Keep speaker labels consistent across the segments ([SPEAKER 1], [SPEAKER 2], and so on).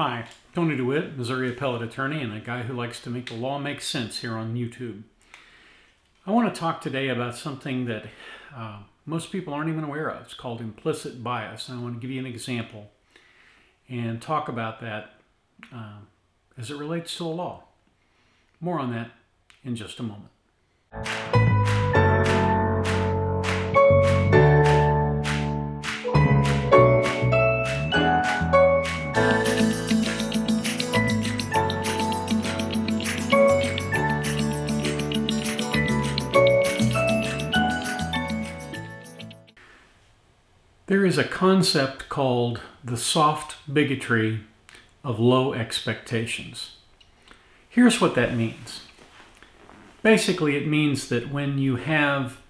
[SPEAKER 1] Hi, Tony DeWitt, Missouri appellate attorney and a guy who likes to make the law make sense here on YouTube. I want to talk today about something that most people aren't even aware of. It's called implicit bias, and I want to give you an example and talk about that as it relates to the law. More on that in just a moment. There is a concept called the soft bigotry of low expectations. Here's what that means. Basically, it means that when you have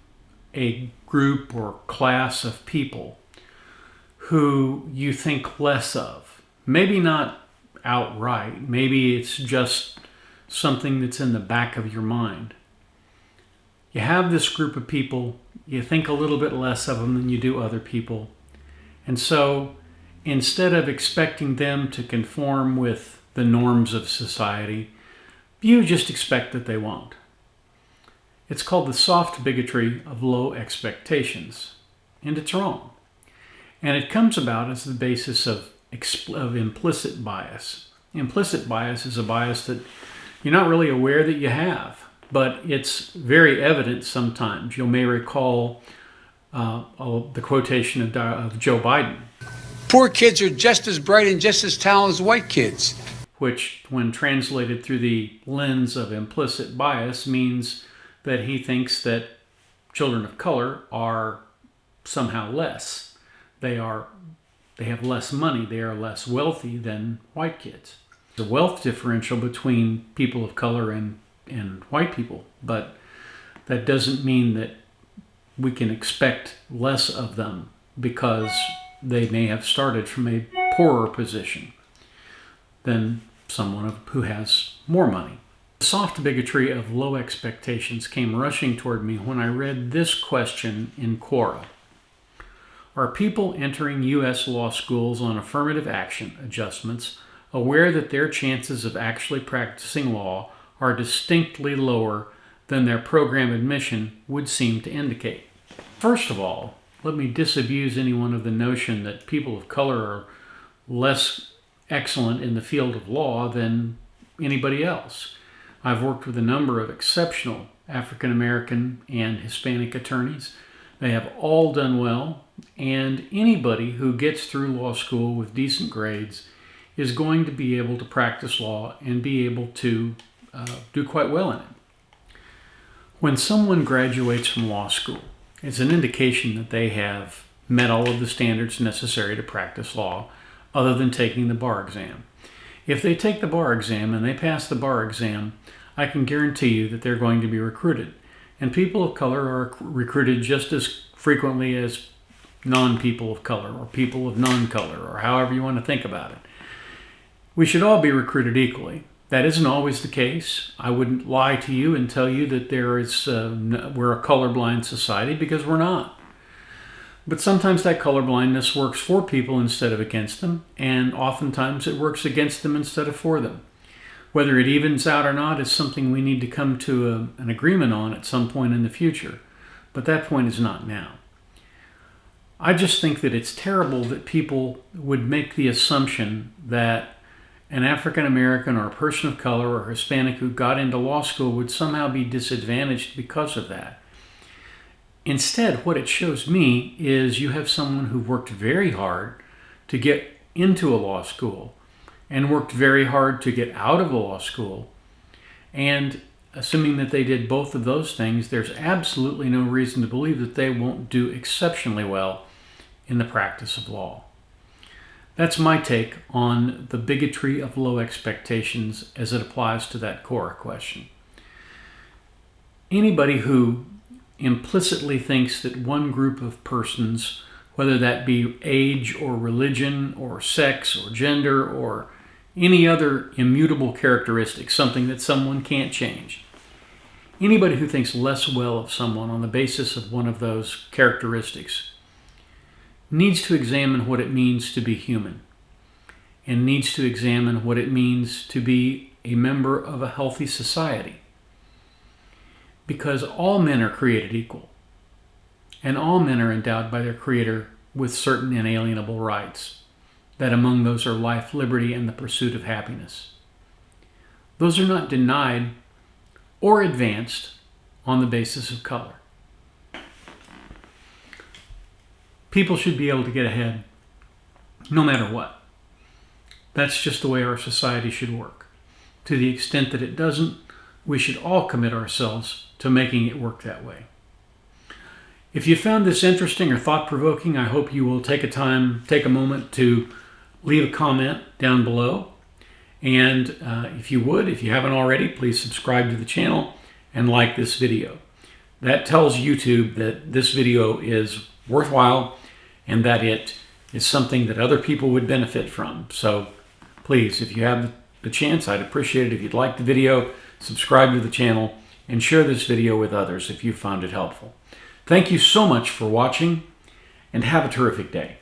[SPEAKER 1] a group or class of people who you think less of, maybe not outright, maybe it's just something that's in the back of your mind. You have this group of people, you think a little bit less of them than you do other people. And so instead of expecting them to conform with the norms of society, you just expect that they won't. It's called the soft bigotry of low expectations, and it's wrong. And it comes about as the basis of implicit bias. Implicit bias is a bias that you're not really aware that you have, but it's very evident sometimes. You may recall the quotation of Joe Biden.
[SPEAKER 2] Poor kids are just as bright and just as talented as white kids.
[SPEAKER 1] Which, when translated through the lens of implicit bias, means that he thinks that children of color are somehow less. They have less money, they are less wealthy than white kids. There's a wealth differential between people of color and white people, but that doesn't mean that we can expect less of them because they may have started from a poorer position than someone who has more money. The soft bigotry of low expectations came rushing toward me when I read this question in Quora. Are people entering U.S. law schools on affirmative action adjustments aware that their chances of actually practicing law are distinctly lower than their program admission would seem to indicate? First of all, let me disabuse anyone of the notion that people of color are less excellent in the field of law than anybody else. I've worked with a number of exceptional African American and Hispanic attorneys. They have all done well, and anybody who gets through law school with decent grades is going to be able to practice law and be able to do quite well in it. When someone graduates from law school, it's an indication that they have met all of the standards necessary to practice law, other than taking the bar exam. If they take the bar exam and they pass the bar exam, I can guarantee you that they're going to be recruited. And people of color are recruited just as frequently as non-people of color or people of non-color, or however you want to think about it. We should all be recruited equally. That isn't always the case. I wouldn't lie to you and tell you that we're a colorblind society, because we're not. But sometimes that colorblindness works for people instead of against them, and oftentimes it works against them instead of for them. Whether it evens out or not is something we need to come to an agreement on at some point in the future, but that point is not now. I just think that it's terrible that people would make the assumption that an African American or a person of color or Hispanic who got into law school would somehow be disadvantaged because of that. Instead, what it shows me is you have someone who worked very hard to get into a law school and worked very hard to get out of a law school. And assuming that they did both of those things, there's absolutely no reason to believe that they won't do exceptionally well in the practice of law. That's my take on the bigotry of low expectations as it applies to that Quora question. Anybody who implicitly thinks that one group of persons, whether that be age or religion or sex or gender or any other immutable characteristic, something that someone can't change, anybody who thinks less well of someone on the basis of one of those characteristics needs to examine what it means to be human. and needs to examine what it means to be a member of a healthy society. Because all men are created equal, and all men are endowed by their Creator with certain inalienable rights, that among those are life, liberty, and the pursuit of happiness. Those are not denied or advanced on the basis of color. People should be able to get ahead no matter what. That's just the way our society should work. To the extent that it doesn't, we should all commit ourselves to making it work that way. If you found this interesting or thought-provoking, I hope you will take a moment to leave a comment down below. And if you haven't already, please subscribe to the channel and like this video. That tells YouTube that this video is worthwhile and that it is something that other people would benefit from. So please, if you have the chance, I'd appreciate it if you'd like the video, subscribe to the channel, and share this video with others if you found it helpful. Thank you so much for watching, and have a terrific day.